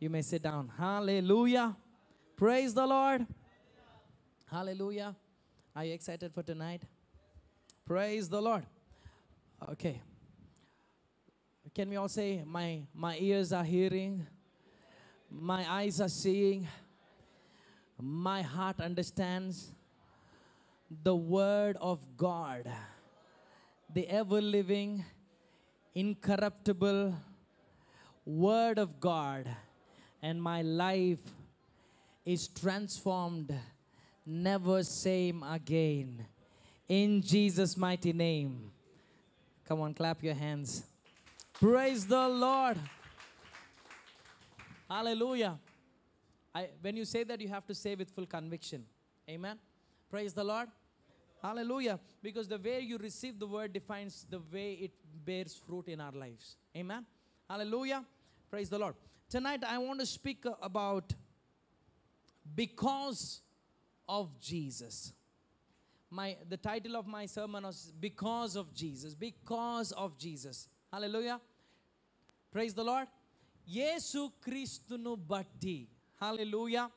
You may sit down. Hallelujah. Praise the Lord. Hallelujah. Are you excited for tonight? Praise the Lord. Okay. Can we all say, my ears are hearing, my eyes are seeing, my heart understands the word of God, the ever-living, incorruptible word of God, and my life is transformed, never same again. In Jesus' mighty name. Come on, clap your hands. Praise the Lord. Hallelujah. When you say that, you have to say with full conviction. Amen. Praise the Lord. Hallelujah. Because the way you receive the word defines the way it bears fruit in our lives. Amen. Hallelujah. Praise the Lord. Tonight I want to speak about because of Jesus. The title of my sermon was Because of Jesus. Because of Jesus. Hallelujah. Praise the Lord. Yesu Kristunu batti. Hallelujah.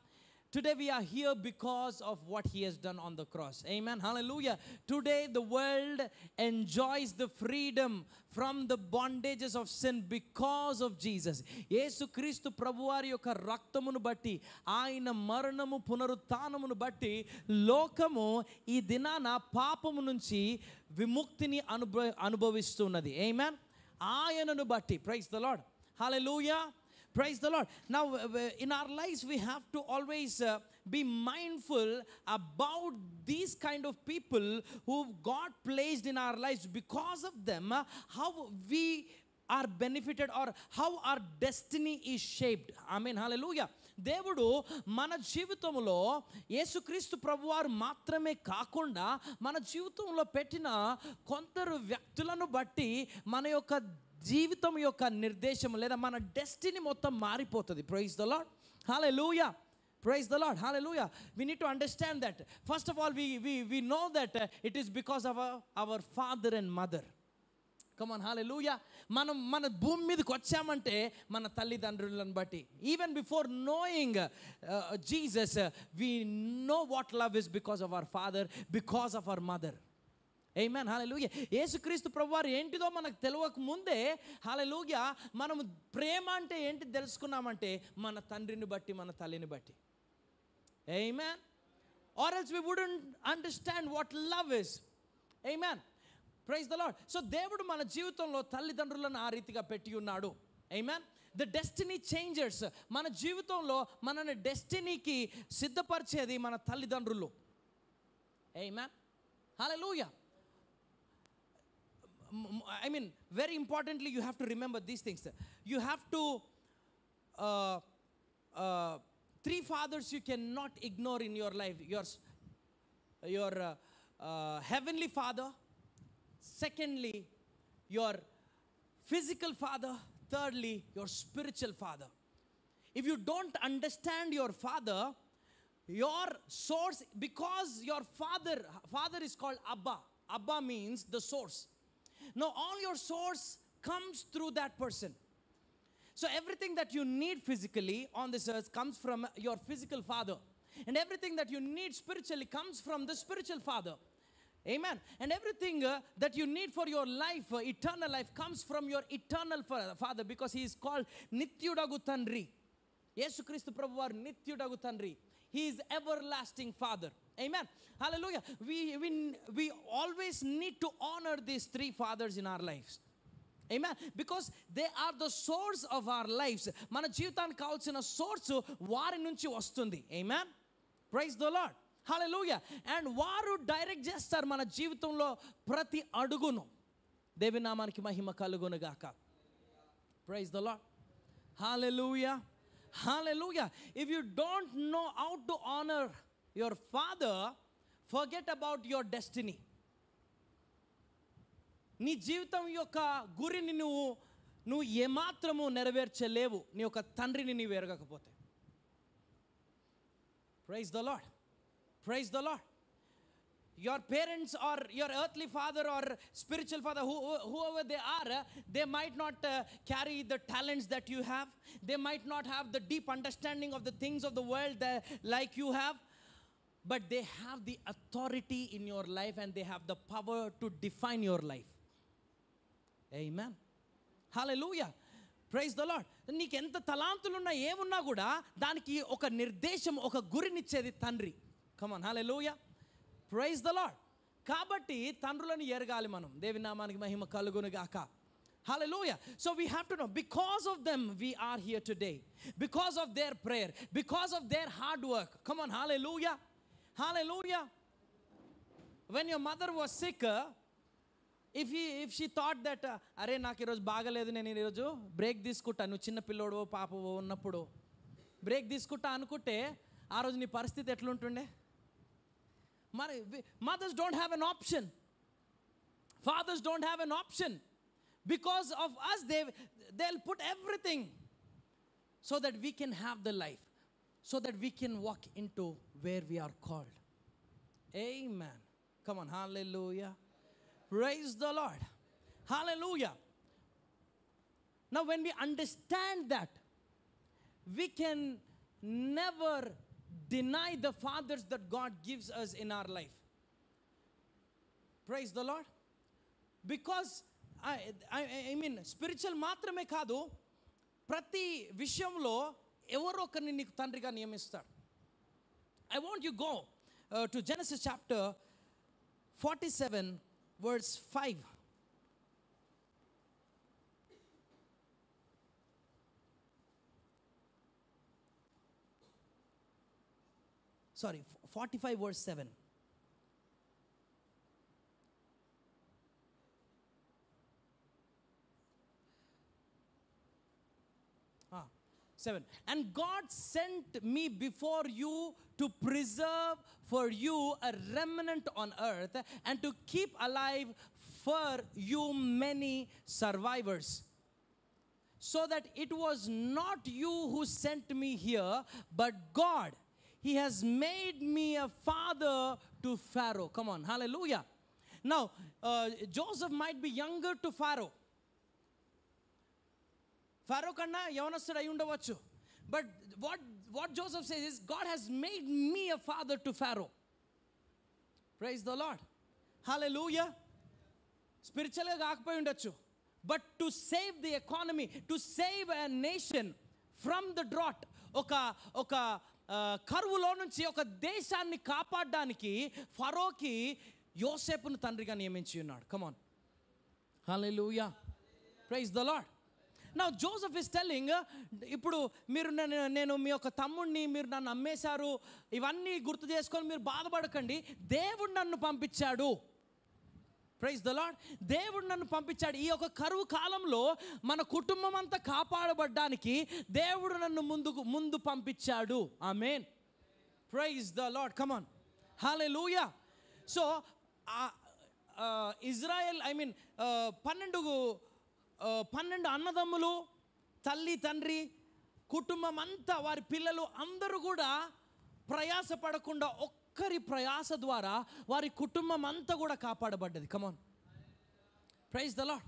Today we are here because of what he has done on the cross. Amen. Hallelujah. Today the world enjoys the freedom from the bondages of sin because of Jesus. Yesu Kristu Prabhuvari యొక్క రక్తమును బట్టి, ఆయన మరణము పునరుత్థానమును బట్టి లోకము ఈ దినాన పాపము నుంచి విముక్తిని అనుభవిస్తున్నది. Amen. ఆయనను బట్టి. Praise the Lord. Hallelujah. Praise the Lord. Now, in our lives, we have to always be mindful about these kind of people who God placed in our lives. Because of them, how we are benefited or how our destiny is shaped. Amen. Hallelujah. దేవుడు మన జీవితంలో యేసుక్రీస్తు ప్రభువారు మాత్రమే కాకుండా మన జీవితంలో పెట్టిన కొందరు వ్యక్తులను బట్టి మన యొక్క జీవితం యొక్క నిర్దేశం లేదా మన డెస్టినీ మొత్తం మారిపోతుంది. Praise the lord. Hallelujah. Praise the Lord. Hallelujah. We need to understand that. First of all, we know that it is because of our father and mother. Come on, hallelujah. మన భూమి మీదకి వచ్చామంటే మన తల్లిదండ్రులను బట్టి. Even before knowing Jesus, we know what love is because of our father, because of our mother. Amen. Hallelujah. యేసుక్రీస్తు ప్రభువారు ఏంటిదో మనకు తెలియక ముందే, హల్లెలూయా, మనం ప్రేమ అంటే ఏంటి తెలుసుకున్నామంటే మన తండ్రిని బట్టి, మన తల్లిని బట్టి. Amen. Or else we wouldn't understand what love is. Amen. Praise the Lord. So దేవుడు మన జీవితంలో తల్లిదండ్రులను ఆ రీతిగా పెట్టి ఉన్నాడు. Amen. The destiny changers. మన జీవితంలో మనని డెస్టినీకి సిద్ధపరిచేది మన తల్లిదండ్రులు. Amen. Hallelujah. I mean, very importantly, you have to remember these things. You have to, three fathers you cannot ignore in your life. Your heavenly father, secondly, your physical father, thirdly, your spiritual father. If you don't understand your father, your source, because your father is called Abba. Abba means the source. Now, all your source comes through that person. So, everything that you need physically on this earth comes from your physical father. And everything that you need spiritually comes from the spiritual father. Amen. And everything that you need for your life, eternal life, comes from your eternal father, because he is called Nityudagu Tandri. Yesu Kristu Prabhuvaru Nityudagu Tandri. He is everlasting father. Amen. Hallelujah. We always need to honor these three fathers in our lives. Amen. Because they are the source of our lives. మన జీవితానికి కావాల్సిన source వారి నుంచి వస్తుంది. Amen. Praise the Lord. Hallelujah. And వారు direct చేస్తారు మన జీవితంలో ప్రతి అడుగును. దేవుని నామానికి మహిమ కలుగును గాక. Praise the Lord. Hallelujah. Hallelujah. If you don't know how to honor your father, forget about your destiny. నీ జీవితం యొక్క గురిని నువ్వు ఏమాత్రము నెరవేర్చలేవు నీ యొక్క తండ్రిని నీవు ఎరగకపోతే. Praise the Lord. Praise the Lord. your parents or your earthly father or spiritual father, whoever they are, they might not carry the talents that you have. They might not have the deep understanding of the things of the world like you have. But they have the authority in your life and they have the power to define your life. Amen. Hallelujah. Praise the Lord. నీకు ఎంత తలాంతులున్నా ఏమున్నా కూడా దానికి ఒక నిర్దేశం, ఒక గురినిచ్చేది తండ్రి. Come on, hallelujah. Praise the Lord. కాబట్టి తండ్రులను ఎరగాలి మనం. దేవుని నామానికి మహిమ కలుగును గాక. Hallelujah. So we have to know, because of them we are here today. Because of their prayer, because of their hard work. Come on, hallelujah. Hallelujah. When your mother was sick, if she thought that అరే నాకు ఈరోజు బాగలేదు, నేను ఈరోజు break తీసుకుంటా, నువ్వు చిన్న పిల్లోడు పాప ఉన్నప్పుడు బ్రేక్ తీసుకుంటా అనుకుంటే ఆ రోజు నీ పరిస్థితి ఎట్లుంటుండే? మరి mothers don't have an option. Fathers don't have an option. Because of us, they'll put everything so that we can have the life, so that we can walk into where we are called. Amen. Come on, hallelujah. Praise the Lord. Hallelujah. Now when we understand that, we can never deny the fathers that God gives us in our life. Praise the Lord. Because I mean spiritual మాత్రమే కాదు, ప్రతి విషయంలో ఎవరో ఒకరిని నీకు తండ్రిగా నియమిస్తాడు. I want you go to Genesis chapter 47 verse 5. Sorry, 45 verse 7. And God sent me before you to preserve for you a remnant on earth and to keep alive for you many survivors. So that it was not you who sent me here, but God. He has made me a father to Pharaoh. Come on, hallelujah. Now, Joseph might be younger to Pharaoh. ఫరో కన్నా యవనస్తుడు అయి ఉండవచ్చు. But what Joseph says is God has made me a father to Pharaoh. Praise the lord. Hallelujah. స్పిరిచువల్గా కాకపోయి ఉండొచ్చు, but to save the economy, to save a nation from the drought, ఒక కరువులో నుంచి ఒక దేశాన్ని కాపాడడానికి ఫరోకి యోసేపును తండ్రిగా నియమించి ఉన్నాడు. Come on, hallelujah. Praise the lord. Now Joseph is telling, ఇప్పుడు మీరు నేను మీ యొక్క తమ్ముడిని మీరు నన్ను అమ్మేశారు, ఇవన్నీ గుర్తు చేసుకొని మీరు బాధపడకండి, దేవుడు నన్ను పంపించాడు. Praise the lord. దేవుడు నన్ను పంపించాడు. ఈ యొక్క కరువు కాలంలో మన కుటుంబం అంతా కాపాడబడ్డానికి దేవుడు నన్ను ముందు పంపించాడు. Amen. Praise the Lord. Come on, hallelujah. So Israel, I mean 12 అన్నదమ్ములు, తల్లి తండ్రి, కుటుంబం అంతా, వారి పిల్లలు అందరూ కూడా ప్రయాసపడకుండా ఒక్కరి ప్రయాస ద్వారా వారి కుటుంబం అంతా కూడా కాపాడబడ్డది. Come on, praise the Lord.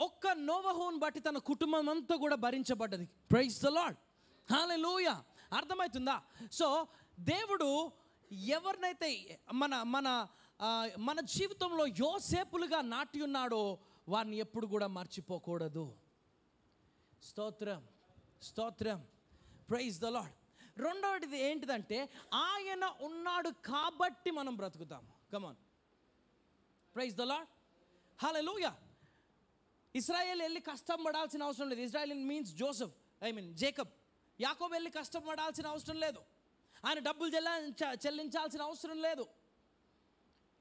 ఒక్క నోవహును బట్టి తన కుటుంబం అంతా కూడా భరించబడ్డది. Praise the lord. హల్లెలూయా. అర్థమవుతుందా? సో దేవుడు ఎవరినైతే మన జీవితంలో యోసేపులుగా నాటి ఉన్నాడో వారిని ఎప్పుడు కూడా మర్చిపోకూడదు. స్తోత్రం, స్తోత్రం. Praise the lord. రెండవది ఏంటిదంటే, ఆయన ఉన్నాడు కాబట్టి మనం బ్రతుకుతాం. Come on, praise the lord. Hallelujah. ఇశ్రాయేల్ వెళ్ళి కష్టం పడాల్సిన అవసరం లేదు. Israel means Joseph, I mean Jacob. యాకోబు వెళ్ళి కష్టపడాల్సిన అవసరం లేదు. ఆయన డబ్బులు చెల్లించాల్సిన అవసరం లేదు.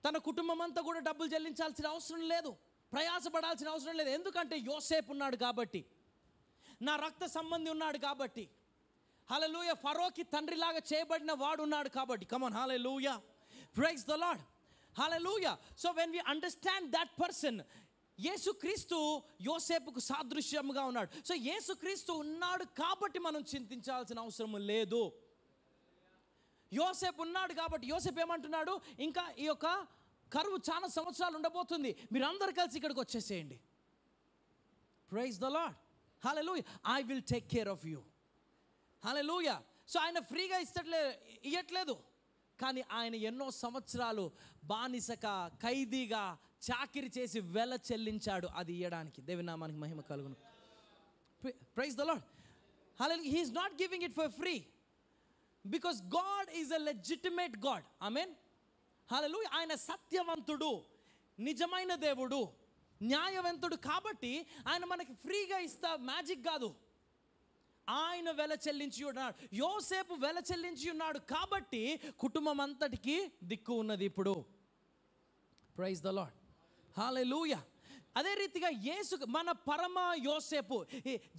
తన కుటుంబం అంతా కూడా డబ్బులు చెల్లించాల్సిన అవసరం లేదు. ప్రయాసపడాల్సిన అవసరం లేదు. ఎందుకంటే యోసేపు ఉన్నాడు కాబట్టి, నా రక్త సంబంధి ఉన్నాడు కాబట్టి. హల్లెలూయా. ఫరోకి తండ్రిలాగా చేయబడిన వాడు ఉన్నాడు కాబట్టి. Come on, hallelujah. Praise the lord. Hallelujah. So when we understand that person, యేసుక్రీస్తు యోసేపుకు సాదృశ్యముగా ఉన్నాడు. సో యేసుక్రీస్తు ఉన్నాడు కాబట్టి మనం చింతించాల్సిన అవసరం లేదు. యోసేపు ఉన్నాడు కాబట్టి యోసేపు ఏమంటున్నాడు, ఇంకా ఈ యొక్క కరువు చాలా సంవత్సరాలు ఉండబోతుంది, మీరు అందరు కలిసి ఇక్కడికి వచ్చేసేయండి. Praise the lord. Hallelujah. I will take care of you. Hallelujah. So ఆయన ఫ్రీగా ఇయ్యట్లేదు, కానీ ఆయన ఎన్నో సంవత్సరాలు బానిసగా, ఖైదీగా చాకిరి చేసి వెల చెల్లించాడు అది ఇయ్యడానికి. దేవుని నామానికి మహిమ కలుగును. Praise the lord. Hallelujah. He is not giving it for free, because God is a legitimate God. Amen. Hallelujah. ఆయన సత్యవంతుడు, నిజమైన దేవుడు, న్యాయవంతుడు కాబట్టి ఆయన మనకి ఫ్రీగా ఇస్తా, మ్యాజిక్ కాదు. ఆయన వెల చెల్లించి ఉన్నాడు. యోసేపు వెల చెల్లించి ఉన్నాడు కాబట్టి కుటుంబం అంతటికి దిక్కు ఉన్నది ఇప్పుడు. Praise the lord. హల్లెలూయా. అదే రీతిగా యేసు మన పరమ యోసేపు,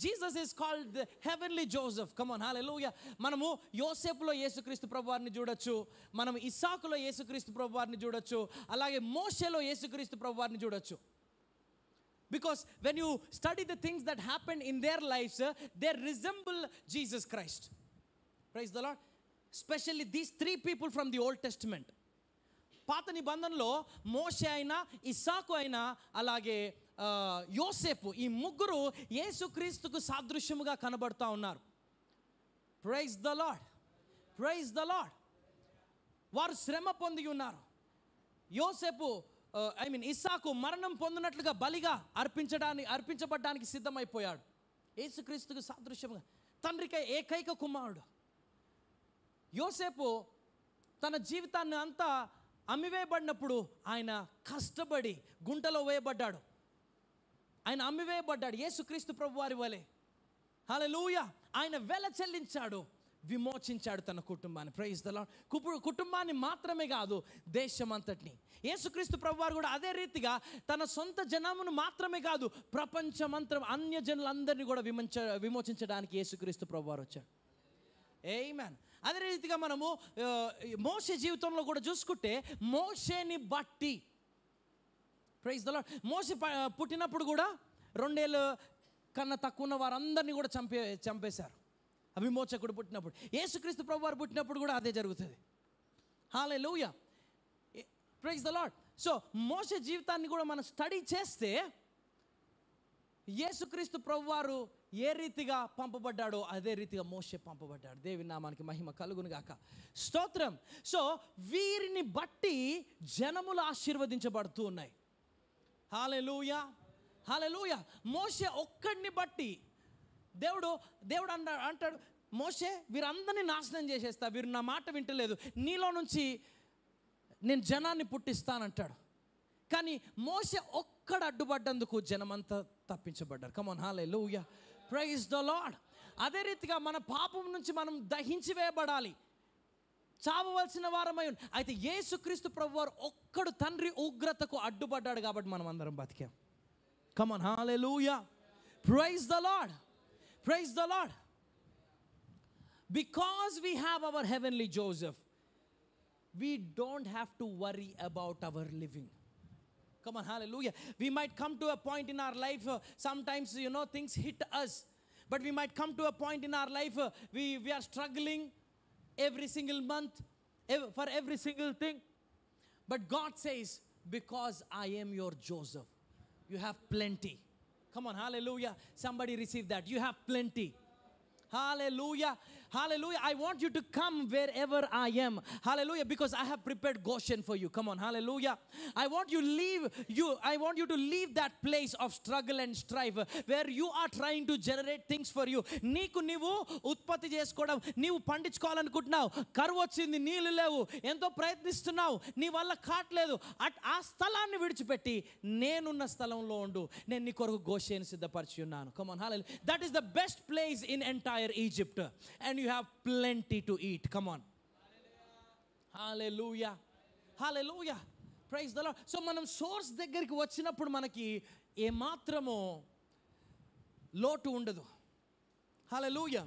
Jesus is called the heavenly Joseph. Come on. Hallelujah. మనము యోసేపులో యేసుక్రీస్తు ప్రభువారిని చూడొచ్చు, మనం ఇస్సాకులో యేసుక్రీస్తు ప్రభువారిని చూడొచ్చు, అలాగే మోషేలో యేసుక్రీస్తు ప్రభువారిని చూడొచ్చు. Because when you study the things that happened in their lives, they resemble Jesus Christ. Praise the Lord. Especially these three people from the Old Testament. పాత నిబంధనలో మోషే అయినా, ఇస్సాకు అయినా, అలాగే యోసేపు, ఈ ముగ్గురు యేసుక్రీస్తుకు సాదృశ్యముగా కనబడుతూ ఉన్నారు. Praise the lord. Praise the lord. వారు శ్రమ పొంది ఉన్నారు. యోసేపు ఇస్సాకు మరణం పొందినట్లుగా బలిగా అర్పించబడ్డానికి సిద్ధమైపోయాడు. యేసుక్రీస్తుకు సాదృశ్యంగా తండ్రికి ఏకైక కుమారుడు. యోసేపు తన జీవితాన్ని అంతా అమ్మివేయబడినప్పుడు ఆయన కష్టపడి గుంటలో వేయబడ్డాడు. ఆయన అమ్మివేయబడ్డాడు యేసుక్రీస్తు ప్రభువారి వలె. హల్లెలూయా. ఆయన వెల చెల్లించాడు, విమోచించాడు తన కుటుంబాన్ని. Praise the lord. కుటుంబాన్ని మాత్రమే కాదు, దేశమంతటిని. యేసుక్రీస్తు ప్రభువారు కూడా అదే రీతిగా తన సొంత జనమును మాత్రమే కాదు, ప్రపంచమంతా అన్య జనులందరినీ కూడా విమోచించడానికి యేసుక్రీస్తు ప్రభువారు వచ్చాడు. ఆమేన్. అదే రీతిగా మనము మోషే జీవితంలో కూడా చూసుకుంటే, మోషేని బట్టి, ప్రైజ్ ద లార్డ్, మోషే పుట్టినప్పుడు కూడా 2 ఏళ్ళు కన్నా తక్కువ ఉన్న వారందరినీ కూడా చంపేశారు. విమోచకుడు పుట్టినప్పుడు, యేసుక్రీస్తు ప్రభువారు పుట్టినప్పుడు కూడా అదే జరుగుతుంది. Hallelujah. Praise the Lord. So మోషే జీవితాన్ని కూడా మనం స్టడీ చేస్తే, యేసుక్రీస్తు ప్రభువారు ఏ రీతిగా పంపబడ్డాడో అదే రీతిగా మోషే పంపబడ్డాడు. దేవుని నామానికి మహిమ కలుగును గాక. స్తోత్రం. సో వీరిని బట్టి జనములు ఆశీర్వదించబడుతూ ఉన్నాయి. హల్లెలూయా. హల్లెలూయా. మోషే ఒక్కడిని బట్టి దేవుడు అంటాడు, మోషే వీరందరినీ నాశనం చేసేస్తా, వీరు నా మాట వింటలేదు, నీలో నుంచి నేను జనాన్ని పుట్టిస్తానంటాడు. కానీ మోషే ఒక్కడు అడ్డుపడ్డందుకు జనమంతా తప్పించబడ్డారు. Come on. Hallelujah. Praise the Lord. అదే రీతిగా మన పాపం నుంచి మనం దహించి వేయబడాలి, చావవలసిన వారమై. అయితే యేసుక్రీస్తు ప్రభువారు ఒక్కడు తండ్రి ఉగ్రతకు అడ్డుపడ్డాడు కాబట్టి మనం అందరం బతికాం. Come on. Hallelujah. Praise the Lord. Praise the Lord. Because we have our heavenly Joseph, we don't have to worry about our living. Come on. Hallelujah. We might come to a point in our life, sometimes things hit us, but we might come to a point in our life, we are struggling every single month for every single thing. But God says, because I am your Joseph, you have plenty. Come on. Hallelujah. Somebody receive that. You have plenty. Hallelujah. Hallelujah. I want you to come wherever I am. Hallelujah. Because I have prepared Goshen for you. Come on. Hallelujah. I want you to leave that place of struggle and strife where you are trying to generate things for you. నీవు ఉత్పత్తి చేసుకోవడం, నీవు పండించుకోవాలనుకుంటున్నావు, కరువు వచ్చింది, నీళ్ళు లేవు, ఎంతో ప్రయత్నిస్తున్నావు, నీ వల్ల కాట్లేదు, ఆ స్థలాన్ని విడిచిపెట్టి నేనున్న స్థలంలో ఉండు, నేను నీ కొరకు గోషేను సిద్ధపరిచి ఉన్నాను. Come on. Hallelujah. That is the best place in entire Egypt, and you have plenty to eat. Come on. Hallelujah. Hallelujah. Praise the Lord. So మనం సోర్స్ దగ్గరికి వచ్చినప్పుడు మనకి ఏమాత్రమో లోటు ఉండదు. Hallelujah.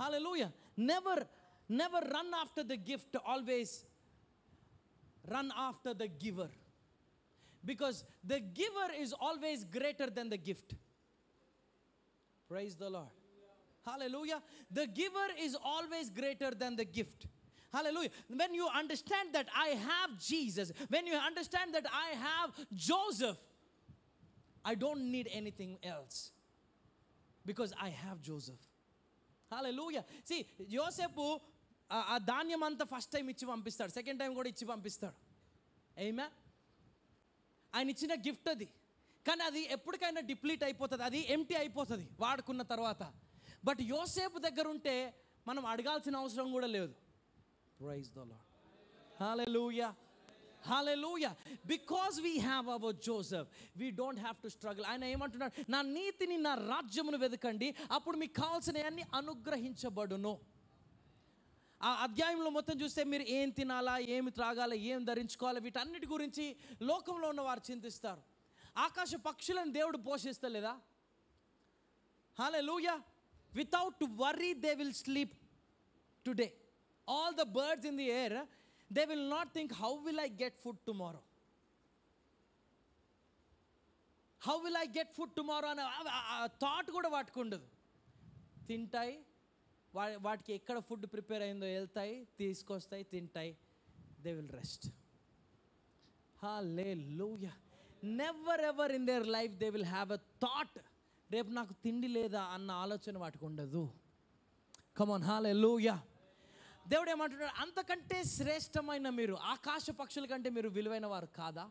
Hallelujah. Never run after the gift, always run after the giver, because the giver is always greater than the gift. Praise the Lord. Hallelujah. The giver is always greater than the gift. Hallelujah. When you understand that I have Jesus, when you understand that I have Joseph, I don't need anything else because I have Joseph. Hallelujah. See, యోసేపు ఆ ధాన్యం అంతా first time ఇచ్చి పంపిస్తాడు, second time కూడా ఇచ్చి పంపిస్తాడు. ఆమేన్. ఆయన ఇచ్చిన గిఫ్ట్ అది, కానీ అది ఎప్పటికైనా డిప్లీట్ అయిపోతుంది, అది ఎంప్టీ అయిపోతుంది వాడుకున్న తర్వాత. బట్ యోసేపు దగ్గర ఉంటే మనం అడగాల్సిన అవసరం కూడా లేదు. Praise the Lord. Hallelujah. Hallelujah. Because we have our Joseph, we don't have to struggle. ఆయన ఏమంటున్నాడు, నా నీతిని నా రాజ్యమును వెతకండి, అప్పుడు మీకు కావాల్సినవన్నీ అనుగ్రహించబడును. ఆ అధ్యాయంలో మొత్తం చూస్తే మీరు ఏం తినాలా, ఏమి త్రాగాలా, ఏం ధరించుకోవాలా, వీటన్నిటి గురించి లోకంలో ఉన్న వారు చింతిస్తారు. ఆకాశ పక్షులను దేవుడు పోషిస్తలేదా? Hallelujah. Without worry they will sleep today. All the birds in the air, they will not think, how will I get food tomorrow? How will I get food tomorrow? అనే థాట్ కూడా వాటికి ఉండదు. తింటాయి, వాటికి ఎక్కడ ఫుడ్ ప్రిపేర్ అయిందో వెళ్తాయి, తీసుకొస్తాయి, తింటాయి, they will rest. Hallelujah. Never ever in their life they will have a thought, రేపు నాకు తిండి లేదా అన్న ఆలోచన వాటికి ఉండదు. కమ్ ఆన్, హల్లెలూయా. దేవుడు ఏమంటున్నాడు, అంతకంటే శ్రేష్టమైన మీరు, ఆకాశ పక్షుల కంటే మీరు విలువైన వారు కాదా?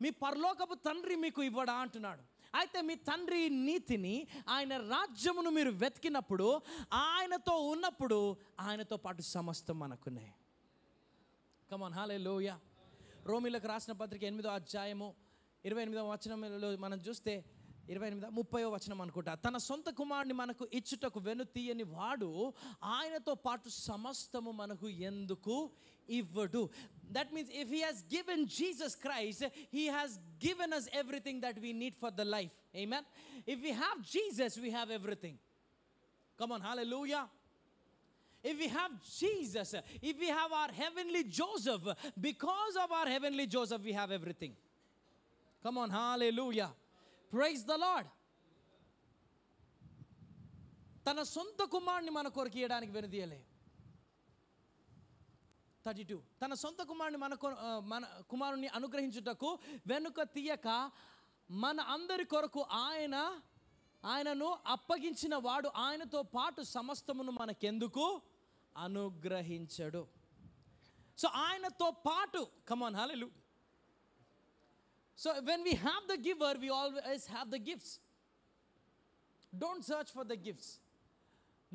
మీ పరలోకపు తండ్రి మీకు ఇవ్వడా అంటున్నాడు. అయితే మీ తండ్రి నీతిని, ఆయన రాజ్యమును మీరు వెతికినప్పుడు, ఆయనతో ఉన్నప్పుడు, ఆయనతో పాటు సమస్తం మనకునే. కమ్ ఆన్, హల్లెలూయా. రోమీలకు రాసిన పత్రిక 8వ అధ్యాయము 28వ వచనంలో మనం చూస్తే 30వ వచనం అనుకుంటా, తన సొంత కుమారుని మనకు ఇచ్చుటకు వెనుతీయని వాడు ఆయనతో పాటు సమస్తము మనకు ఎందుకు ఇవ్వడు? That means if he has given Jesus Christ, he has given us everything that we need for the life. Amen. If we have Jesus, we have everything. Come on, hallelujah. If we have Jesus, if we have our heavenly Joseph, because of our heavenly Joseph, we have everything. Come on, hallelujah. Praise the Lord. తన సొంత కుమారుని మన కొరకు ఇవ్వడానికి వెనుదీయలే. 32, తన సొంత కుమారుని మన కుమారుని అనుగ్రహించుటకు వెనుక తీయక మన అందరి కొరకు ఆయనను అప్పగించిన వాడు ఆయనతో పాటు సమస్తమును మనకెందుకు అనుగ్రహించడు? సో ఆయనతో పాటు, come on, hallelujah. So when we have the giver, we always have the gifts. Don't search for the gifts.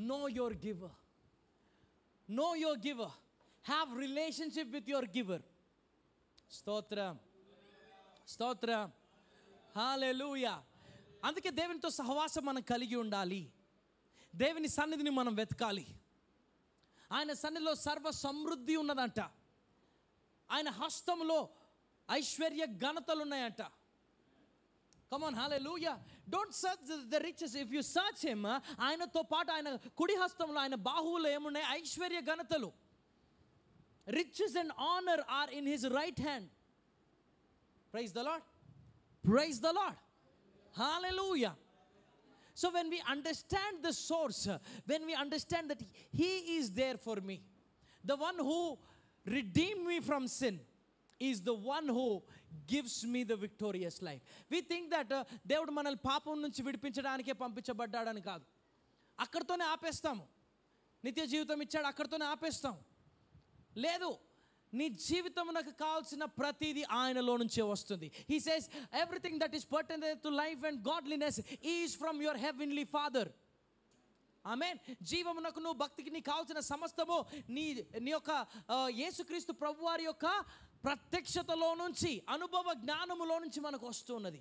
Know your giver. Know your giver. Have relationship with your giver. Stotram. Stotram. Hallelujah. అందుకే దేవునితో సహవాసం మనం కలిగి ఉండాలి. దేవుని సన్నిధిని మనం వెతకాలి. ఆయన సన్నిధిలో సర్వ సమృద్ధి ఉన్నదంట. ఆయన హస్తంలో ఐశ్వర్య ఘనతలు ఉన్నాయంట. Come on, hallelujah. Don't search the riches. If you search him, ఆయనతో పాటు ఆయన కుడి హస్తంలో, ఆయన బాహువులో ఏమున్నాయి? Aishwarya ఘనతలు. Riches and honor are in his right hand. Praise the Lord. Praise the Lord. Hallelujah. So when we understand the source, when we understand that he is there for me, the one who redeemed me from sin is the one who gives me the victorious life. We think that దేవుడు మనల్ని పాపం నుంచి విడిపించడానికే పంపించబడ్డాడని కాదు. అక్కడితోనే ఆపేస్తాము. నిత్య జీవితం ఇచ్చాడు, అక్కడితోనే ఆపేస్తాం. లేదు, నీ జీవితమునకు కావాల్సిన ప్రతిదీ ఆయనలో నుంచే వస్తుంది. He says everything that is pertinent to life and godliness is from your heavenly Father. ఆమేన్. జీవమునకు నువ్వు భక్తికి నీ కావాల్సిన సమస్తము నీ యొక్క యేసుక్రీస్తు ప్రభువారి యొక్క ప్రత్యక్షతలో నుంచి, అనుభవ జ్ఞానములో నుంచి మనకు వస్తున్నది.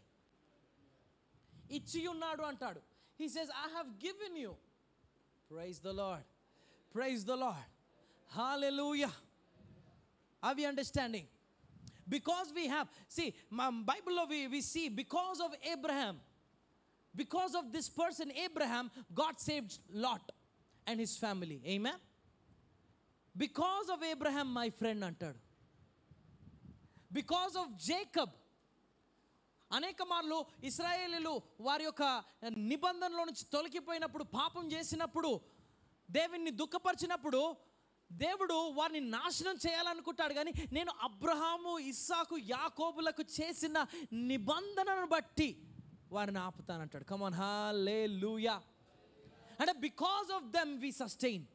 ఇచ్చి ఉన్నాడు అంటాడు. He says, I have given you. Praise the Lord. Praise the Lord. Hallelujah. Are we understanding? Because we have, see, Bible we see, because of Abraham, because of this person Abraham, God saved Lot and his family. Amen. Because of Abraham, my friend అంటాడు. Because of Jacob, అనేక మార్లు ఇశ్రాయేలీలు వారి యొక్క నిబంధనలో నుంచి తొలగిపోయినప్పుడు, పాపం చేసినప్పుడు, దేవుణ్ణి దుఃఖపరిచినప్పుడు, దేవుడు వారిని నాశనం చేయాలనుకుంటాడు, కానీ నేను అబ్రహాము, ఇస్సాకు, యాకోబులకు చేసిన నిబంధనను బట్టి వారిని ఆపుతానంటాడు. Come on, hallelujah. అంటే because of them we sustain.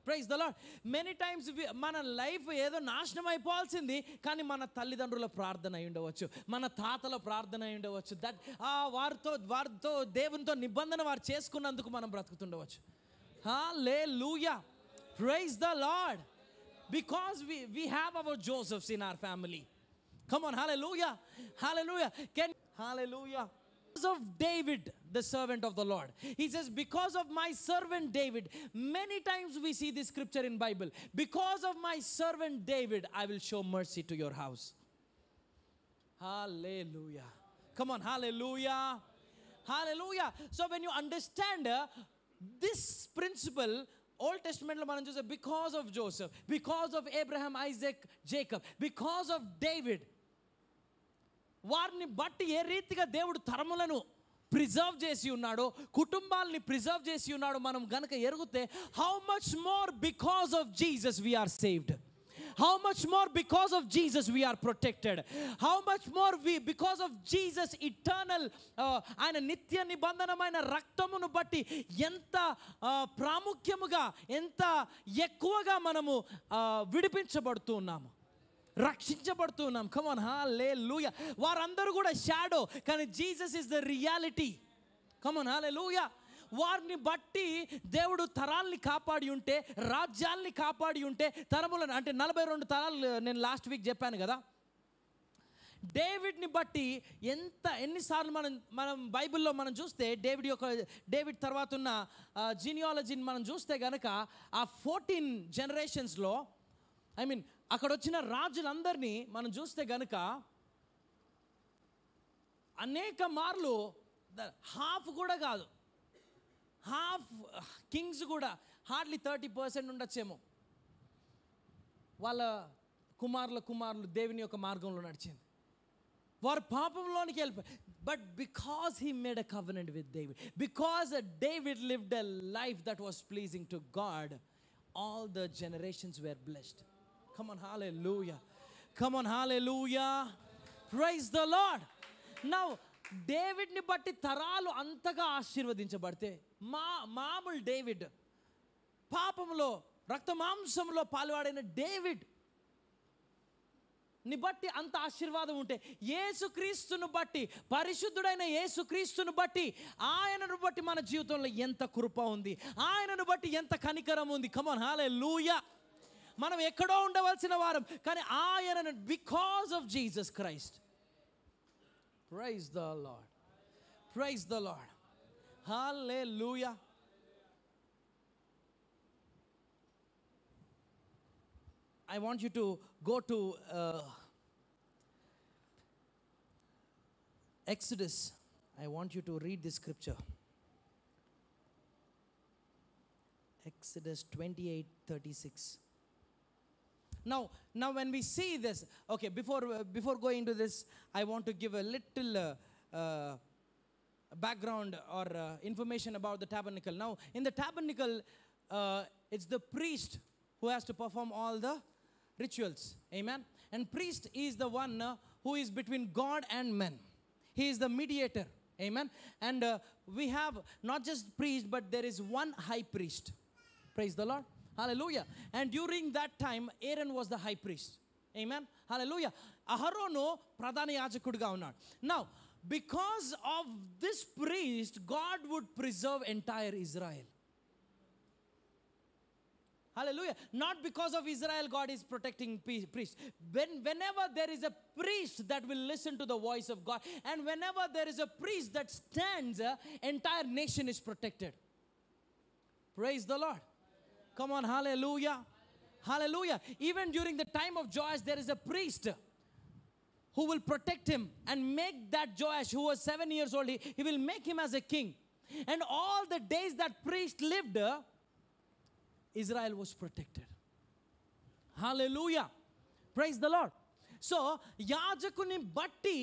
Praise the lord. Many times మన లైఫ్ ఏదో నాశనం అయిపోవాల్సింది, కానీ మన తల్లిదండ్రుల ప్రార్థన అయి ఉండవచ్చు, మన తాతల ప్రార్థన అయి ఉండవచ్చు, దట్ వారితో దేవునితో నిబంధన వారు చేసుకున్నందుకు మనం బ్రతుకుతుండవచ్చు. హల్లెలూయా. Praise the Lord. Because we have our Josephs in our family. Come on, hallelujah. Hallelujah. Hallelujah. Because of David, the servant of the Lord. He says, because of my servant David. Many times we see this scripture in Bible. Because of my servant David, I will show mercy to your house. Hallelujah. Come on, hallelujah. Hallelujah. So when you understand this principle, old టెస్టిమెంట్లో మనం చూస్తే because of Joseph, because of Abraham, Isaac, Jacob, because of David, వారిని బట్టి ఏ రీతిగా దేవుడు తరములను preserve చేసి ఉన్నాడో, కుటుంబాలని ప్రిజర్వ్ చేసి ఉన్నాడో మనం గనక ఎరుగుతే, how much more because of Jesus we are saved. How much more because of Jesus we are protected. How much more because of Jesus eternal ఆయన నిత్య నిబంధనమైన రక్తమును బట్టి ఎంత ప్రాముఖ్యముగా, ఎంత ఎక్కువగా మనము విడిపించబడుతూ ఉన్నాము, రక్షించబడుతూ ఉన్నాం. Come on, hallelujah. వారందరూ కూడా షాడో, కానీ Jesus is the reality. Come on, hallelujah. వారిని బట్టి దేవుడు తరాల్ని కాపాడి ఉంటే, రాజ్యాల్ని కాపాడి ఉంటే, తరములను, అంటే 42 తరాలు నేను లాస్ట్ వీక్ చెప్పాను కదా. డేవిడ్ని బట్టి ఎన్నిసార్లు మనం బైబిల్లో మనం చూస్తే, డేవిడ్ తర్వాత ఉన్న జీనియాలజీని మనం చూస్తే కనుక, ఆ 14 జనరేషన్స్లో, ఐ మీన్ అక్కడ వచ్చిన రాజులందరినీ మనం చూస్తే కనుక, అనేక మార్లు హాఫ్ కూడా కాదు, హాఫ్ కింగ్స్ కూడా హార్డ్లీ 30% ఉండొచ్చేమో వాళ్ళ కుమారులు దేవుని యొక్క మార్గంలో నడిచింది. వారు పాపంలోనికి వెళ్ళిపోయి, but because he made a covenant with David, because David lived a life that was pleasing to God, all the generations were blessed. Come on, hallelujah. Come on, hallelujah. Praise the Lord. Now డేవిడ్ని బట్టి తరాలు అంతగా ఆశీర్వదించబడితే, మామూలు David, పాపంలో రక్త మాంసంలో పాలువాడైన David ని బట్టి అంత ఆశీర్వాదం ఉంటే, యేసుక్రీస్తును బట్టి, పరిశుద్ధుడైన యేసుక్రీస్తును బట్టి, ఆయనను బట్టి మన జీవితంలో ఎంత కృప ఉంది, ఆయనను బట్టి ఎంత కనికరం ఉంది. కమ్ ఆన్, హల్లెలూయా. మనం ఎక్కడో ఉండవలసిన వారం, కానీ ఆయనను, because of Jesus Christ. Praise the Lord. Praise the Lord. Hallelujah. I want you to go to Exodus. I want you to read this scripture. Exodus 28:36. Now when we see this, okay, before going into this, I want to give a little background or information about the tabernacle. Now in the tabernacle, it's the priest who has to perform all the rituals. Amen. And priest is the one who is between God and men. He is the mediator. Amen. And we have not just priest, but there is one high priest. Praise the Lord. Hallelujah. And during that time, Aaron was the high priest. Amen. Hallelujah. Aharono pradhana yajakuduga unnadu. Now, because of this priest, God would preserve entire Israel. Hallelujah. Not because of Israel, God is protecting priests. Whenever there is a priest that will listen to the voice of God, and whenever there is a priest that stands, entire nation is protected. Praise the Lord. Come on, hallelujah. Hallelujah. Even during the time of Joash, there is a priest who will protect him and make that Joash, who was 7 years old, he will make him as a king. And all the days that priest lived, Israel was protected. Hallelujah. Praise the Lord. So, యాజకుని బట్టి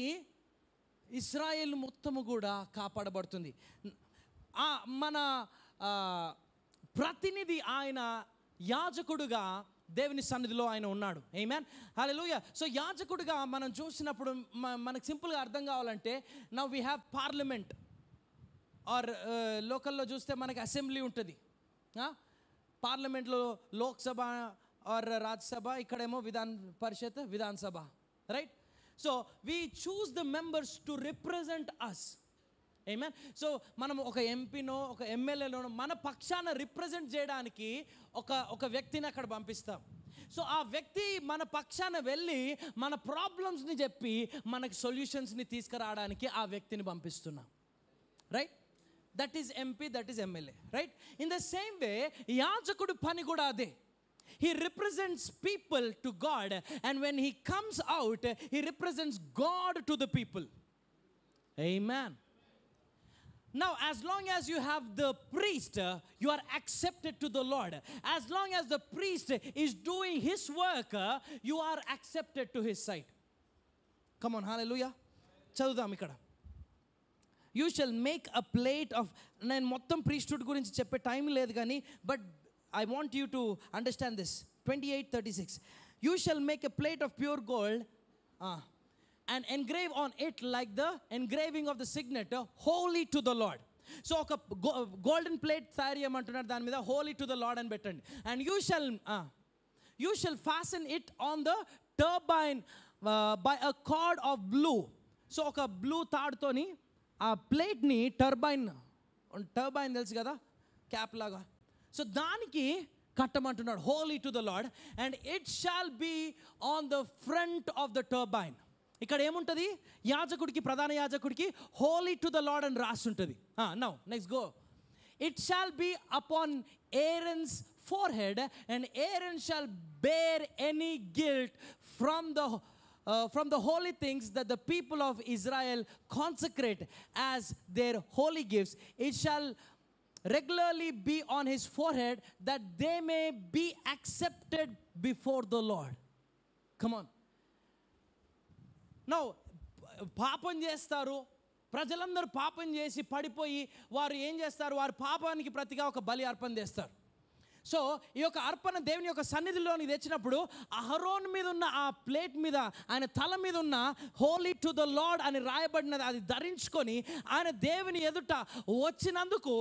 ఇశ్రాయేలు మొత్తము కూడా కాపాడబడుతుంది. మన ప్రతినిధి ఆయన యాజకుడుగా దేవుని సన్నిధిలో ఆయన ఉన్నాడు. ఆమేన్, హల్లెలూయా. సో యాజకుడిగా మనం చూసినప్పుడు మనకు సింపుల్గా అర్థం కావాలంటే, now we have parliament or లోకల్లో చూస్తే మనకి అసెంబ్లీ ఉంటుంది. పార్లమెంట్లో లోక్సభ ఆర్ రాజ్యసభ, ఇక్కడేమో Parishad, Vidhan Sabha, right? So we choose the members to represent us. Amen. So మనం ఒక ఎంపీనో ఒక ఎమ్మెల్యేలోనో మన పక్షాన రిప్రజెంట్ చేయడానికి ఒక వ్యక్తిని అక్కడ పంపిస్తాం. సో ఆ వ్యక్తి మన పక్షాన వెళ్ళి మన ప్రాబ్లమ్స్ని చెప్పి మనకి సొల్యూషన్స్ని తీసుకురావడానికి ఆ వ్యక్తిని పంపిస్తున్నాం, right? That is MP, that is MLA, right? In the same way యాజకుడి పని కూడా అదే. He represents people to God, and when he comes out, he represents God to the people. Amen. Now, as long as you have the priest, you are accepted to the Lord. As long as the priest is doing his work, you are accepted to his side. Come on, hallelujah. చదువుదాం ఇక్కడ. You shall make a plate of, నేను మొత్తం priesthood గురించి చెప్పే time లేదు కానీ, but I want you to understand this. 28:36. You shall make a plate of pure gold and engrave on it like the engraving of the signet, holy to the Lord. So ఒక golden plate తయారు చేయమంటున్నారు, దాని మీద holy to the Lord అని పెట్టండి. And you shall fasten it on the turbine by a cord of blue. So ఒక blue తాడుతోని ఆ ప్లేట్ని టర్బైన్ తెలుసు కదా, క్యాప్ లాగా, సో దానికి కట్టమంటున్నాడు, holy to the Lord. And it shall be on the front of the turbine. ఇక్కడ ఏముంటుంది, యాజకుడికి, ప్రధాన యాజకుడికి హోలీ టు ద లార్డ్ అని రాసి ఉంటుంది. Now next go. It shall be upon Aaron's forehead, and Aaron shall bear any guilt from the holy things that the people of Israel consecrate as their holy gifts. It shall regularly be on his forehead, that they may be accepted before the Lord. Come on. Now, పాపం చేస్తారు, ప్రజలందరూ పాపం చేసి పడిపోయి వారు ఏం చేస్తారు, వారి పాపానికి ప్రతిగా ఒక బలి అర్పణ చేస్తారు. సో ఈ యొక్క అర్పణ దేవుని యొక్క సన్నిధిలోని తెచ్చినప్పుడు అహరోన్ మీద ఉన్న ఆ ప్లేట్ మీద, ఆయన తల మీద ఉన్న హోలీ టు ద లార్డ్ అని రాయబడినది అది ధరించుకొని ఆయన దేవుని ఎదుట వచ్చినందుకు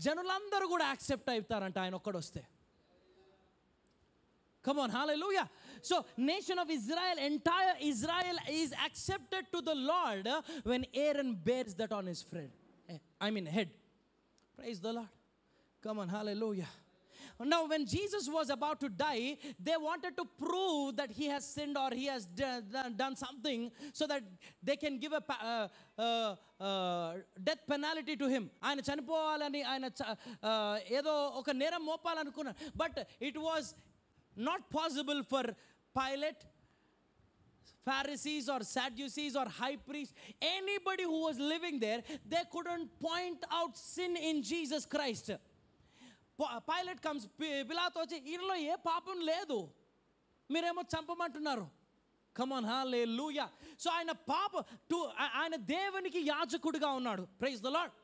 జనులందరూ కూడా యాక్సెప్ట్ అవుతారంట ఆయన ఒక్కడు వస్తే. Come on, hallelujah. So nation of Israel, entire Israel is accepted to the Lord when Aaron bears that on his head. Praise the Lord. Come on, hallelujah. Now when Jesus was about to die, they wanted to prove that he has sinned or he has done something so that they can give a death penalty to him. ఆయన చనిపోవాలని ఆయన ఏదో ఒక నేరం మోపాలనుకున్నారు. But it was not possible for Pilate, Pharisees or Sadducees or high priests, anybody who was living there, they couldn't point out sin in Jesus Christ. Pilot comes, పిలాతు వచ్చి ఈయనలో ఏ పాపం లేదు, మీరేమో చంపమంటున్నారు. కమాన్, హల్లెలూయా. సో ఆయన దేవునికి యాజకుడిగా ఉన్నాడు. Praise the lord,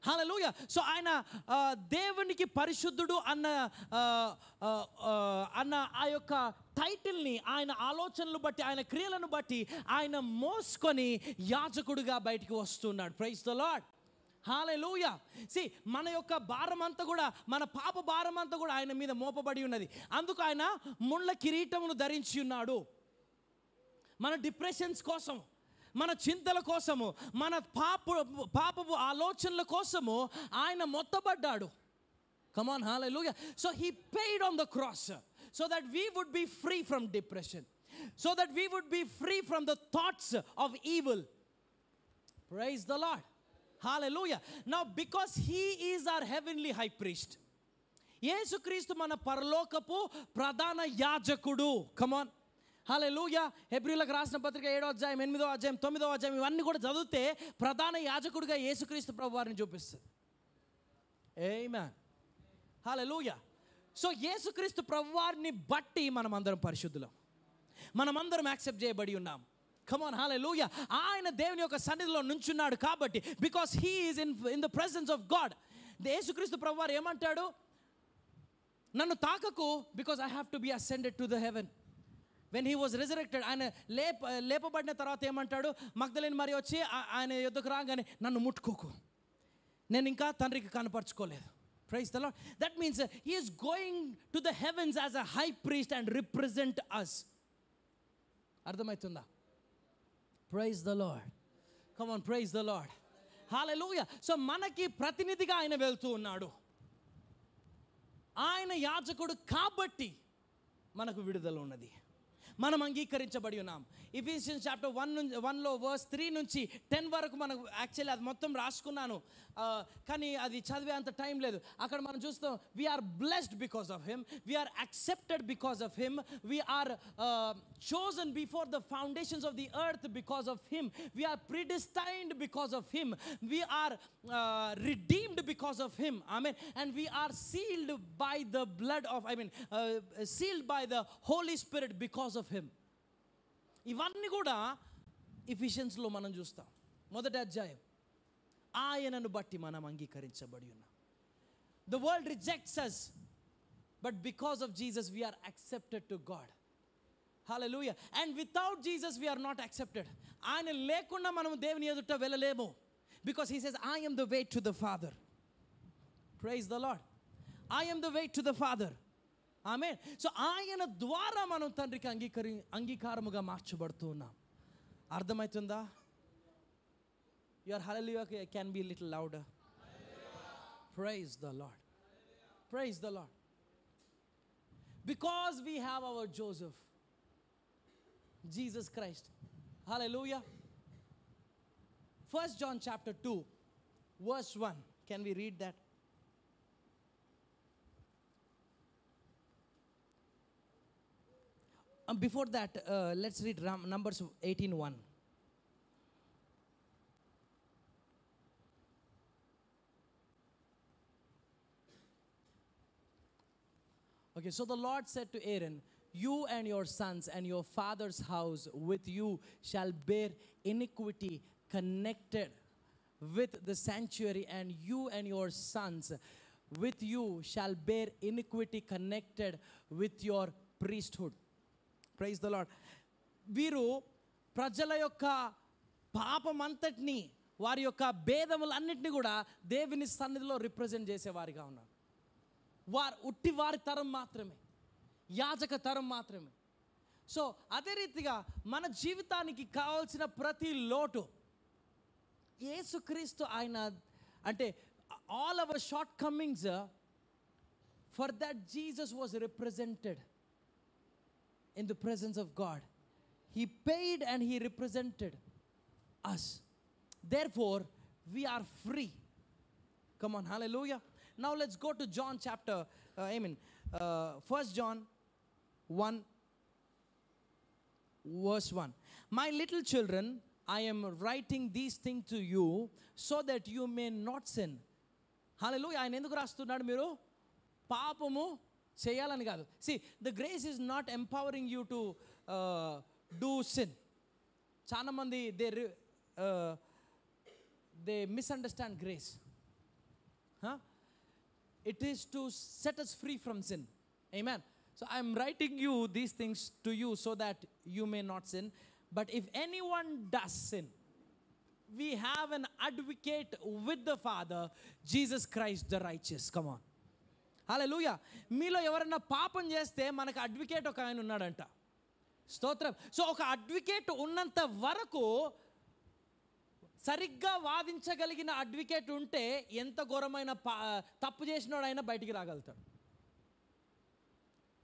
hallelujah. So ఆయన దేవునికి పరిశుద్ధుడు అన్న ఆ యొక్క టైటిల్ని ఆయన ఆలోచనలు బట్టి, ఆయన క్రియలను బట్టి ఆయన మోసుకొని యాజకుడిగా బయటికి వస్తున్నాడు. ప్రైజ్ ద లార్డ్, హల్లెలూయా. మన యొక్క భారం అంతా కూడా, మన పాప భారం అంతా కూడా ఆయన మీద మోపబడి ఉన్నది. అందుకు ఆయన ముళ్ళ కిరీటమును ధరించి ఉన్నాడు. మన డిప్రెషన్స్ కోసం, మన చింతల కోసము, మన పాపపు ఆలోచనల కోసము ఆయన మొత్తబడ్డాడు. Come on, hallelujah. So he paid on the cross so that we would be free from depression, so that we would be free from the thoughts of evil. Praise the Lord. Hallelujah. Now because he is our heavenly high priest, యేసుక్రీస్తు మన పరలోకపు ప్రధాన యాజకుడు. Come on, హల్లెలూయా. హెబ్రీయులకు రాసిన పత్రిక 7వ అధ్యాయం 8వ అధ్యాయం 9వ అధ్యాయం ఇవన్నీ కూడా చదివితే ప్రధాన యాజకుడిగా యేసుక్రీస్తు ప్రభువారిని చూపిస్తుంది. ఆమేన్, హల్లెలూయా. సో యేసుక్రీస్తు ప్రభువారిని బట్టి మనమందరం పరిశుద్ధులం, మనమందరం యాక్సెప్ట్ చేయబడి ఉన్నాం. Come on, hallelujah. ఆయన దేవుని యొక్క సన్నిధిలో నుంచున్నాడు కాబట్టి, because he is in the presence of God. యేసుక్రీస్తు ప్రభువారు ఏమంటాడు, నన్ను తాకకు, because I have to be ascended to the heaven. When he was resurrected, ఆయన లేపబడిన తర్వాత ఏమంటాడు, మగ్దలేని మరి వచ్చి ఆయన యుద్ధకు రాగానే నన్ను ముట్టుకోకు, నేను ఇంకా తండ్రికి కనపరచుకోలేదు. Praise the Lord. That means he is going to the heavens as a high priest and represent us. అర్థమవుతుందా? Praise the Lord. Come on, praise the Lord. Hallelujah. So మనకి ప్రతినిధిగా ఆయన వెళ్తూ ఉన్నాడు. ఆయన యాజకుడు కాబట్టి మనకు విడుదల ఉన్నది, మనం అంగీకరించబడి ఉన్నాం. ఎఫెసియన్స్ చాప్టర్ 1లో వర్స్ 3 నుంచి 10 వరకు మనకు యాక్చువల్లీ అది మొత్తం రాసుకున్నాను, కానీ అది చదివే అంత టైం లేదు. అక్కడ మనం చూస్తాం, we're blessed because of him, we're accepted because of him, we're chosen before the foundations of the earth because of him, we are predestined because of him, we are redeemed because of him. Amen. And we are sealed by the blood of, sealed by the Holy Spirit because of him. ఇవన్నీ కూడా ఎఫెసియన్స్లో మనం చూస్తాం. మొదటి అధ్యాయం, ఆయనను బట్టి మనం అంగీకరించబడి ఉన్నాం. The world rejects us, but because of Jesus we are accepted to God. Hallelujah. And without Jesus we are not accepted. ఆయన లేకుండా మనం దేవుని ఎదుట వెళ్ళలేము, because he says I am the way to the Father. Praise the Lord. I am the way to the Father. Amen. So ఆయన ద్వారా మనం తండ్రికి అంగీకారముగా మార్చబడుతూ ఉన్నాం. అర్థమవుతుందా? Your hallelujah can be a little louder. Praise the Lord. Praise the Lord. Because we have our Joseph, Jesus Christ. Hallelujah. 1 John chapter 2 verse 1. Can we read that? Before that, let's read Numbers 18:1. Okay, so the Lord said to Aaron, you and your sons and your father's house with you shall bear iniquity connected with the sanctuary, and you and your sons with you shall bear iniquity connected with your priesthood. Praise the Lord. వీరు ప్రజల యొక్క పాపమంతటిని, వారి యొక్క భేదములన్నింటినీ కూడా దేవుని సన్నిధిలో represent చేసేవారిగా ఉన్నారు. ఉట్టి వారి తరం మాత్రమే, యాజక తరం మాత్రమే. సో అదే రీతిగా మన జీవితానికి కావాల్సిన ప్రతి లోటు యేసుక్రీస్తు ఆయన, అంటే all our short Cummins, for that Jesus was represented in the presence of God. He paid and he represented us. Therefore, we are free. Come on, hallelujah. Now let's go to John chapter, 1 John 1 verse 1. My little children, I am writing these things to you so that you may not sin. Hallelujah. ఆయన ఎందుకు రాస్తున్నాడు? మీరు పాపము చేయాలని కాదు. See, the grace is not empowering you to do sin. చాలా మంది they misunderstand grace. It is to set us free from sin. Amen. So I am writing you these things to you so that you may not sin. But if anyone does sin, we have an advocate with the Father, Jesus Christ the righteous. Come on. హల్లెలూయా. మీలో ఎవరైనా పాపం చేస్తే మనకు advocate ఒక ఆయన ఉన్నాడంట. స్తోత్రం. So ఒక అడ్వకేట్ ఉన్నంత వరకు, సరిగ్గా వాదించగలిగిన అడ్వకేట్ ఉంటే ఎంత ఘోరమైన తప్పు చేసినోడైనా బయటికి రాగలుగుతాడు.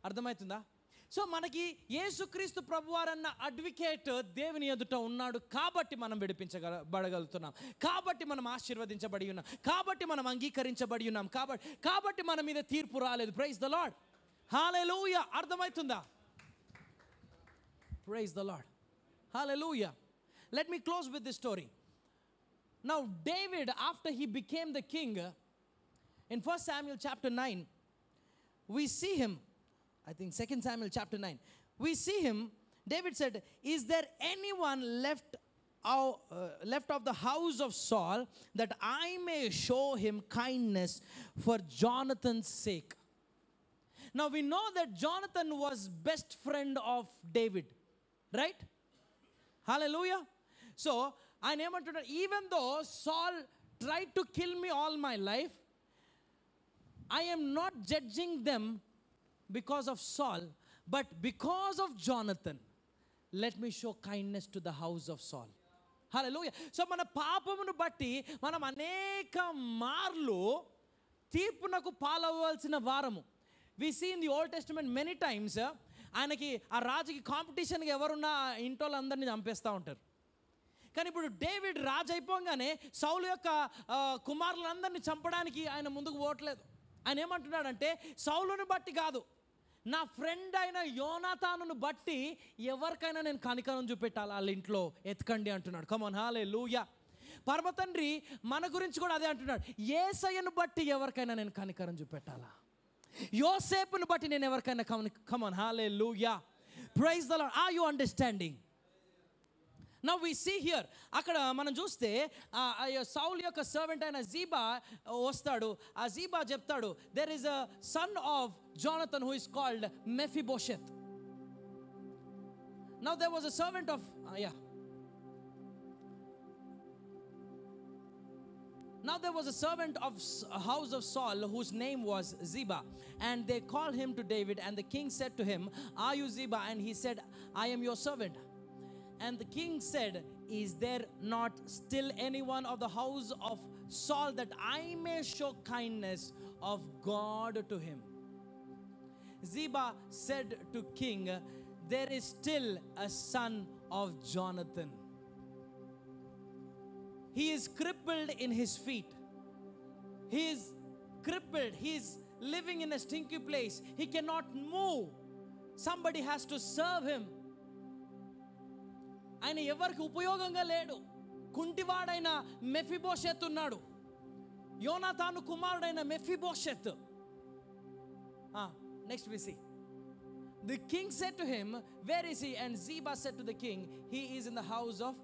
అర్థమవుతుందా? సో మనకి యేసుక్రీస్తు ప్రభువారన్న అడ్వకేట్ దేవుని ఎదుట ఉన్నాడు కాబట్టి మనం విడిపించబడగలుగుతున్నాం, కాబట్టి మనం ఆశీర్వదించబడి ఉన్నాం, కాబట్టి మనం అంగీకరించబడి ఉన్నాం, కాబట్టి మన మీద తీర్పు రాలేదు. Praise the lord. హల్లెలూయా. అర్థమవుతుందా? Praise the lord. Hallelujah. Let me close with this story. Now David, after he became the king, in 1 Samuel chapter 9, we see him, I think 2 Samuel chapter 9, we see him, David said, is there anyone left of the house of Saul that I may show him kindness for Jonathan's sake? Now we know that Jonathan was best friend of David, right? Hallelujah. So ఆయన ఏమంటున్నాడు, even though Saul tried to kill me all my life, I am not judging them because of Saul, but because of Jonathan, let me show kindness to the house of Saul. Hallelujah. So మన పాపమును బట్టి మనం అనేక మార్లు తీర్పునకు పాలవ్వాల్సిన వారము. We see in the Old Testament many times, ఆయనకి ఆ రాజుకి కాంపిటీషన్గా ఎవరున్నా ఇంట్లో అందరినీ చంపేస్తూ ఉంటారు. కానీ ఇప్పుడు డేవిడ్ రాజు అయిపోగానే సౌలు యొక్క కుమారులందరినీ చంపడానికి ఆయన ముందుకు పోవట్లేదు. ఆయన ఏమంటున్నాడంటే, సౌలుని బట్టి కాదు, నా ఫ్రెండ్ అయిన యోనాతానును బట్టి ఎవరికైనా నేను కనికరం చూపెట్టాలి, వాళ్ళ ఇంట్లో ఎత్తుకండి అంటున్నాడు. కమ్ ఆన్, హల్లెలూయా. పరమ తండ్రి మన గురించి కూడా అదే అంటున్నాడు. యేసయ్యను బట్టి ఎవరికైనా నేను కనికరం చూపెట్టాలా, యోసేపును బట్టి నేను ఎవరికైనా come on, hallelujah. Praise the lord. Are you understanding? Now we see here, అక్కడ మనం చూస్తే సౌల్ యొక్క సర్వెంట్ అయిన జీబా వస్తాడు. ఆ జీబా చెప్తాడు, there is a son of Jonathan who is called Mephibosheth. Now there was a servant of Now there was a servant of house of Saul whose name was Ziba, and they called him to David, and the king said to him, are you Ziba? And he said, I am your servant. And the king said, is there not still anyone of the house of Saul that I may show kindness of God to him? Ziba said to king, there is still a son of Jonathan. He is crippled in his feet. He is crippled. He is living in a stinky place. He cannot move. Somebody has to serve him. ఆయన ఎవరికి ఉపయోగంగా లేడు. కుంటివాడైన Mephibosheth ఉన్నాడు. యోనాతాను కుమారుడైన Mephibosheth. Next we see. The king said to him, where is he? And Ziba said to the king, he is in the house of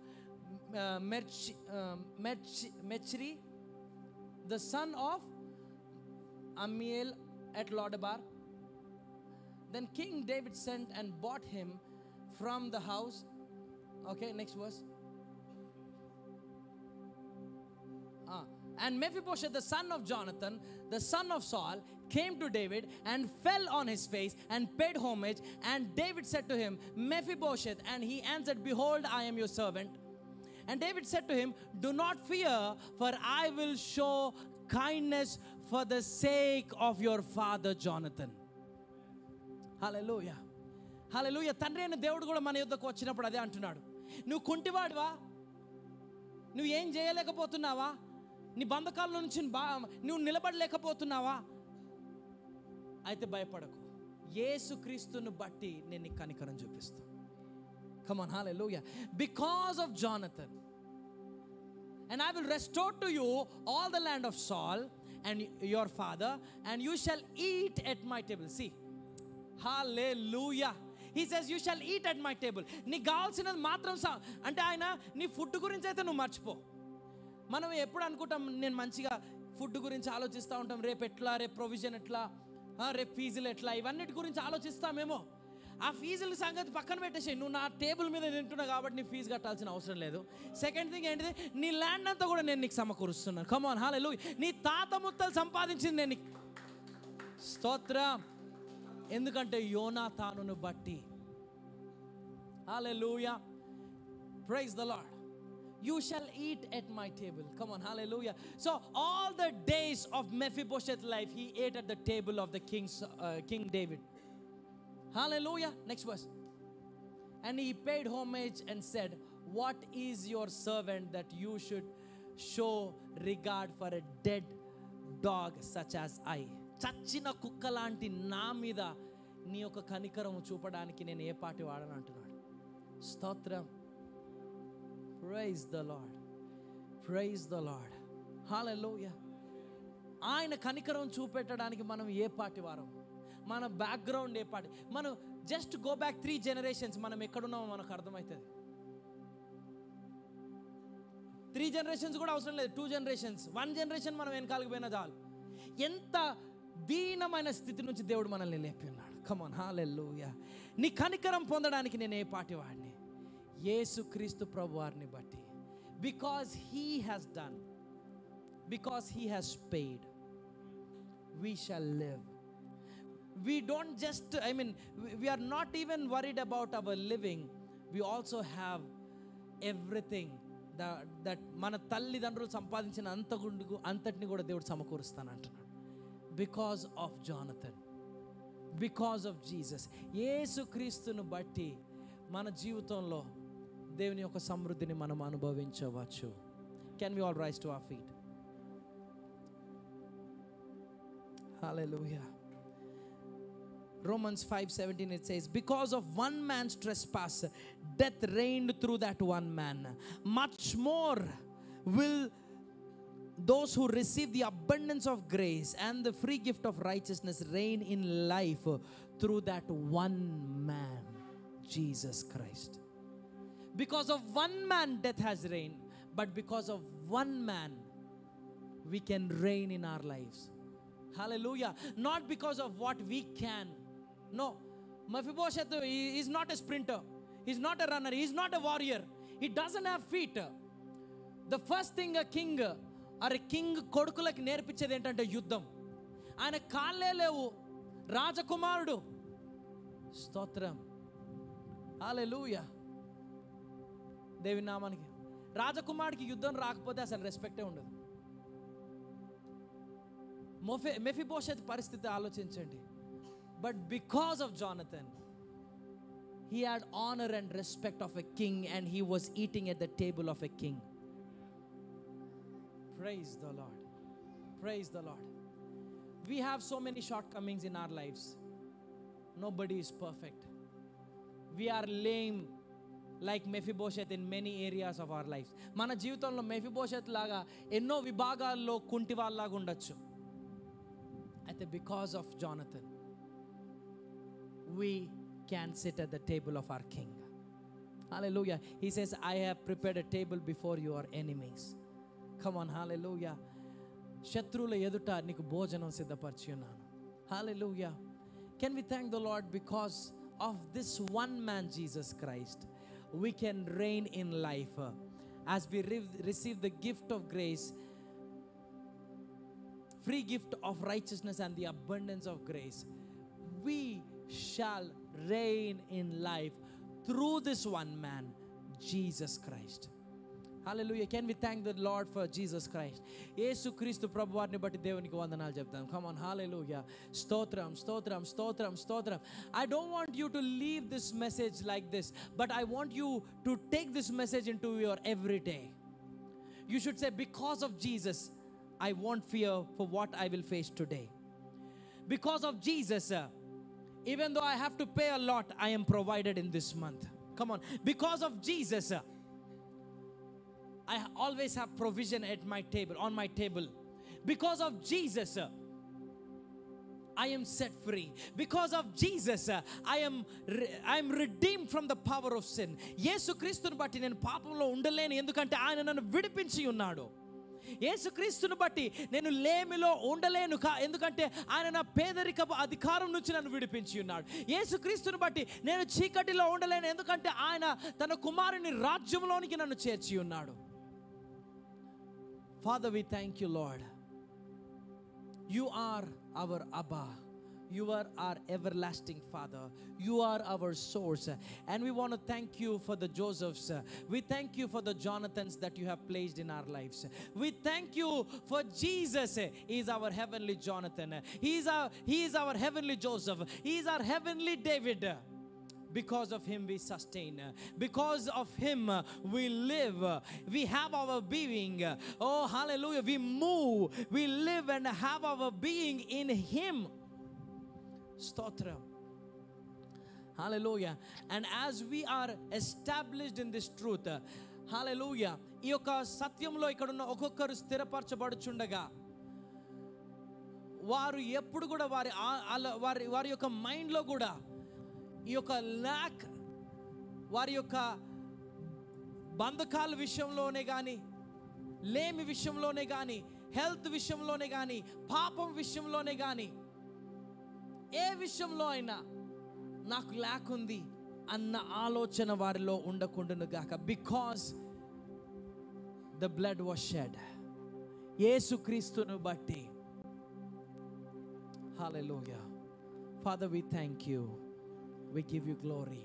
Mechri, the son of Amiel at Lodabar. Then King David sent and bought him from the house. Okay, next verse. And Mephibosheth, the son of Jonathan, the son of Saul, came to David and fell on his face and paid homage. And David said to him, Mephibosheth. And he answered, behold, I am your servant. And David said to him, do not fear, for I will show kindness for the sake of your father Jonathan. Hallelujah. హల్లెలూయా. తండ్రి అయిన దేవుడు కూడా మన యుద్ధకు వచ్చినప్పుడు అదే అంటున్నాడు. నువ్వు కుంటివాడువా, నువ్వు ఏం చేయలేకపోతున్నావా, నీ బంధకాల నుంచి నువ్వు నిలబడలేకపోతున్నావా, అయితే భయపడకు, యేసుక్రీస్తును బట్టి నేను నీకు కనికరం చూపిస్తాను. Come on, hallelujah. Because of Jonathan, and I will restore to you all the land of Saul and your father, and you shall eat at my table. See, hallelujah. He says you shall eat at my table. నీకు కావాల్సినది మాత్రం అంటే ఆయన నీ food గురించి అయితే నువ్వు మర్చిపో. మనం ఎప్పుడు అనుకుంటాం, నేను మంచిగా ఫుడ్ గురించి ఆలోచిస్తూ ఉంటాం, రేపు ఎట్లా, రేపు ప్రొవిజన్ ఎట్లా, రేపు ఫీజులు ఎట్లా, ఇవన్నిటి గురించి ఆలోచిస్తామేమో. ఆ ఫీజుల సంగతి పక్కన పెట్టేసి, నువ్వు నా టేబుల్ మీద తింటున్నావు కాబట్టి నీ ఫీజు కట్టాల్సిన అవసరం లేదు. సెకండ్ థింగ్ ఏంటిది, నీ ల్యాండ్ అంతా కూడా నేను నీకు సమకూరుస్తున్నాను. కమ్ ఆన్, హల్లెలూయా. నీ తాత ముత్తలు సంపాదించింది నేను నీకు. స్తోత్రం. ఎందుకంటే యోనాతానును బట్టి. Hallelujah. Praise the Lord. You shall eat at my table. Come on, hallelujah. So all the days of Mephibosheth's life, he ate at the table of the King David. Hallelujah. Next verse. And he paid homage and said, what is your servant that you should show regard for a dead dog such as I? చచ్చిన కుక్క లాంటి నా మీద నీ యొక్క కనికరము చూపడానికి నేను ఏ పాటి వాడని అంటున్నాడు. స్తోత్రం. Praise the Lord. Praise the Lord. Hallelujah. ఆయన కనికరం చూపెట్టడానికి మనం ఏ పాటి వారం, మన బ్యాక్గ్రౌండ్ ఏ పాటి, మనం జస్ట్ గో బ్యాక్ 3 generations, మనం ఎక్కడున్నామో మనకు అర్థమవుతుంది. 3 generations కూడా అవసరం లేదు, 2 generations, 1 generation మనం వెనకాలకు పోయినా చాలు. ఎంత దీనమైన స్థితి నుంచి దేవుడు మనల్ని లేపి ఉన్నాడు. కమాన్, హల్లెలూయా. నీ కనికరం పొందడానికి నేను ఏ పాటి వాడిని? యేసుక్రీస్తు ప్రభు వారిని బట్టి. Because he has done, because he has paid, we shall live. We don't just, we are not even worried about our living. We also have everything that మన తల్లిదండ్రులు సంపాదించిన అంతటిని కూడా దేవుడు సమకూరుస్తానంటున్నాడు. Because of Jonathan, because of Jesus. యేసుక్రీస్తును బట్టి మన జీవితంలో దేవుని యొక్క సమృద్ధిని మనం అనుభవించవచ్చు. Can we all rise to our feet? Hallelujah. Romans 5:17 it says, because of one man's trespass death reigned through that one man, much more will those who receive the abundance of grace and the free gift of righteousness reign in life through that one man, Jesus Christ. Because of one man death has reigned, but because of one man we can reign in our lives. Hallelujah. Not because of what we can. No. Mephibosheth is not a sprinter. He's not a runner. He's not a warrior. He doesn't have feet. The first thing a king or a king కొడుకులకి నేర్పించేది ఏంటంటే యుద్ధం. ఆయన కాళ్ళే లేవు, రాజకుమారుడు. స్తోత్రం. హల్లెలూయా. దేవుని నామానికి. రాజకుమారుడికి యుద్ధం రాకపోతే అసలు రెస్పెక్టే ఉండదు. మెఫీబోషెత్ పరిస్థితి ఆలోచించండి. But because of Jonathan he had honor and respect of a king, and he was eating at the table of a king. Praise the Lord. Praise the Lord. We have so many shortcomings in our lives. Nobody is perfect. We are lame like Mephibosheth in many areas of our lives. మన జీవితంలో Mephibosheth లాగా ఎన్నో విభాగాల్లో కుంటి వాళ్ళలాగా ఉండొచ్చు. అయితే because of Jonathan we can sit at the table of our king. Hallelujah. He says, I have prepared a table before your enemies. Come on, hallelujah. శత్రువుల ఎదుట నీకు భోజనం సిద్ధపరిచి ఉన్నాను. Hallelujah. Can we thank the Lord because of this one man, Jesus Christ, we can reign in life as we receive the gift of grace, free gift of righteousness and the abundance of grace. We shall reign in life through this one man, Jesus Christ. Hallelujah. Can we thank the Lord for Jesus Christ? యేసు క్రీస్తు ప్రభువారిని బట్టి దేవునికి వందనాలు చెప్తాం. Come on, hallelujah. స్తోత్రం, స్తోత్రం, స్తోత్రం, స్తోత్రం. I don't want you to leave this message like this, but I want you to take this message into your everyday. You should say, because of Jesus I won't fear for what I will face today. Because of Jesus, even though I have to pay a lot, I am provided in this month. Come on. Because of Jesus, I always have provision at my table, on my table. Because of Jesus, I am set free. Because of Jesus, I am redeemed from the power of sin. యేసు క్రీస్తుని బట్టి నేను పాపంలో ఉండలేను, ఎందుకంటే ఆయన నన్ను విడిపించి ఉన్నాడు. యేసుక్రీస్తుని బట్టి నేను లేమిలో ఉండలేను, ఎందుకంటే ఆయన నా పేదరికపు అధికారం నుంచి నన్ను విడిపించి ఉన్నాడు. యేసుక్రీస్తుని బట్టి నేను చీకటిలో ఉండలేను, ఎందుకంటే ఆయన తన కుమారుని రాజ్యంలోనికి నన్ను చేర్చి ఉన్నాడు. Father, we thank you, Lord. You are our Abba. You are our everlasting Father. You are our source. And we want to thank you for the Josephs. We thank you for the Jonathans that you have placed in our lives. We thank you for Jesus. He is our heavenly Jonathan. He is our heavenly Joseph. He is our heavenly David. Because of him we sustain. Because of him we live. We have our being. Oh, hallelujah. We move. We live and have our being in him. Stotram. Hallelujah. And as we are established in this truth, hallelujah, ఈ యొక్క సత్యంలో ఇక్కడ ఉన్న ఒక్కొక్కరు స్థిరపరచబడుచుండగా వారు ఎప్పుడు కూడా వారి యొక్క మైండ్లో కూడా ఈ యొక్క ల్యాక్, వారి యొక్క బంధకాల విషయంలోనే కానీ, లేమి విషయంలోనే కానీ, హెల్త్ విషయంలోనే కానీ, పాపం విషయంలోనే కానీ ఏ విషయంలో అయినా నాకు లేకుంది అన్న ఆలోచన వారిలో ఉండకుండును గాక. Because the blood was shed, యేసుక్రీస్తును బట్టి. Hallelujah. Father we thank you, we give you glory.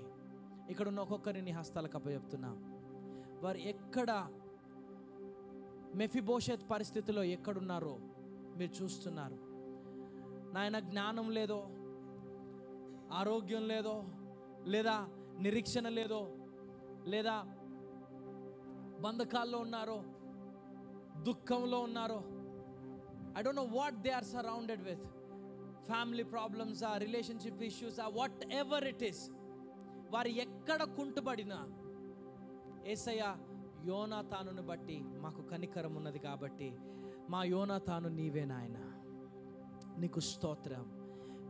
ఇక్కడ ఉన్న ఒక్కొక్కరిని హస్తాలకు అప్పచెప్తున్నా. వారు ఎక్కడ మెఫీబోషెత్ పరిస్థితిలో ఎక్కడున్నారో మీరు చూస్తున్నారు. నాయన జ్ఞానం లేదో, ఆరోగ్యం లేదో, లేదా నిరీక్షణ లేదో, లేదా బంధకాల్లో ఉన్నారో, దుఃఖంలో ఉన్నారో, I don't know what they are surrounded with. Family problems, uh relationship issues, uh whatever it is, వారు ఎక్కడ కుంటుబడినా యేసయ్య యోనాతానును బట్టి మాకు కనికరం ఉన్నది కాబట్టి మా యోనాతాను నీవే నాయన, నీకు స్తోత్రం.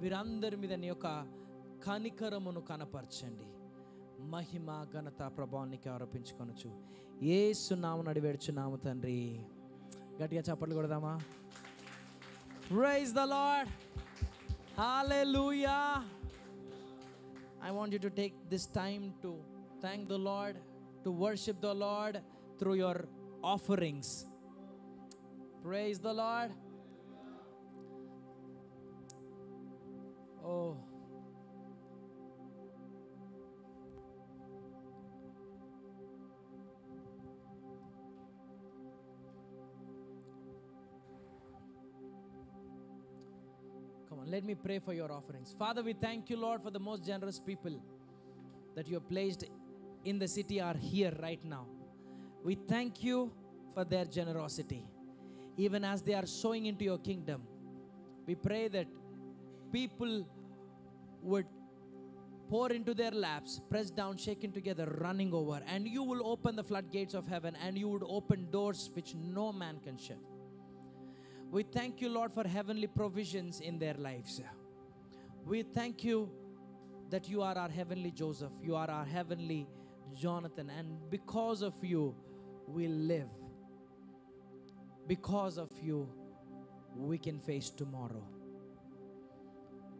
వీరందరి మీద నీ యొక్క కనికరమును కనపరచండి. మహిమ ఘనత ప్రభావానికి ఆరోపించుకొనొచ్చు. యేసు నామమున అడివేడుచున్నాము తండ్రి. గట్టిగా చప్పట్లు కొడదామా? Praise the lord. Hallelujah. I want you to take this time to thank the Lord, to worship the Lord through your offerings. Praise the Lord. Oh. Come on, let me pray for your offerings. Father, we thank you, Lord, for the most generous people that you have placed in the city are here right now. We thank you for their generosity. Even as they are sowing into your kingdom, we pray that people would pour into their laps, pressed down, shaken together, running over, and you will open the floodgates of heaven, and you would open doors which no man can shut. We thank you, Lord, for heavenly provisions in their lives. We thank you that you are our heavenly Joseph, you are our heavenly Jonathan, and because of you we live. Because of you we can face tomorrow.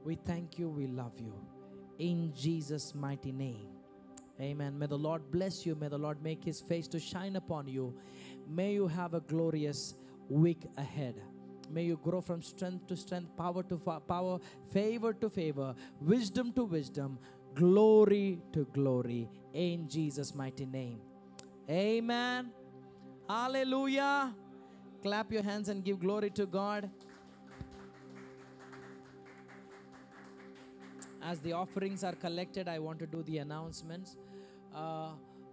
We thank you, we love you. In Jesus' mighty name, amen. May the Lord bless you. May the Lord make his face to shine upon you. May you have a glorious week ahead. May you grow from strength to strength, power to power, favor to favor, wisdom to wisdom, glory to glory. In Jesus' mighty name, amen. Hallelujah. Clap your hands and give glory to God. As the offerings are collected, I want to do the announcements.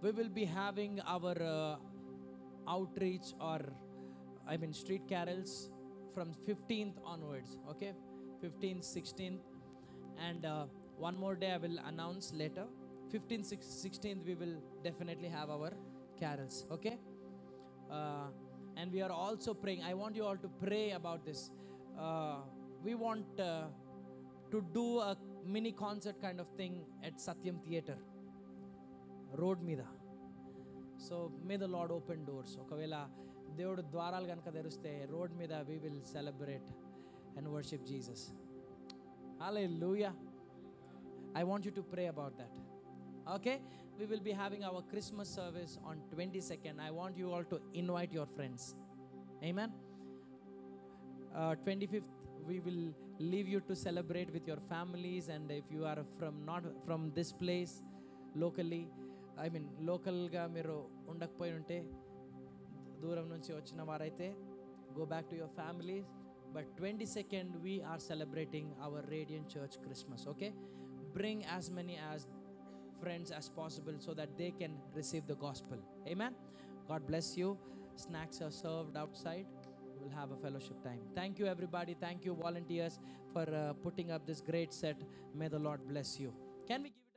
We will be having our outreach, or street carols from 15th onwards, okay? 15th, 16th, and one more day I will announce later. 15th, 16th we will definitely have our carols, okay? And we are also praying. I want you all to pray about this. We want to do a mini concert kind of thing at Satyam Theatre, road mida. So may the Lord open doors. Okavela దేవుడు ద్వారాలు కనుక తెరిస్తే road మీద we will celebrate and worship Jesus. Hallelujah. I want you to pray about that. Okay? We will be having our Christmas service on 22nd. I want you all to invite your friends. Amen. 25th we will leave you to celebrate with your families, and if you are not from this place locally, లోకల్గా మీరు ఉండకపోయి ఉంటే, దూరం నుంచి వచ్చిన వారైతే go back to your families. But 22nd we are celebrating our Radiant Church Christmas, okay? Bring as many as friends as possible so that they can receive the gospel. Amen. God bless you. Snacks are served outside. We'll have a fellowship time. Thank you everybody. Thank you volunteers for putting up this great set. May the Lord bless you. Can we give it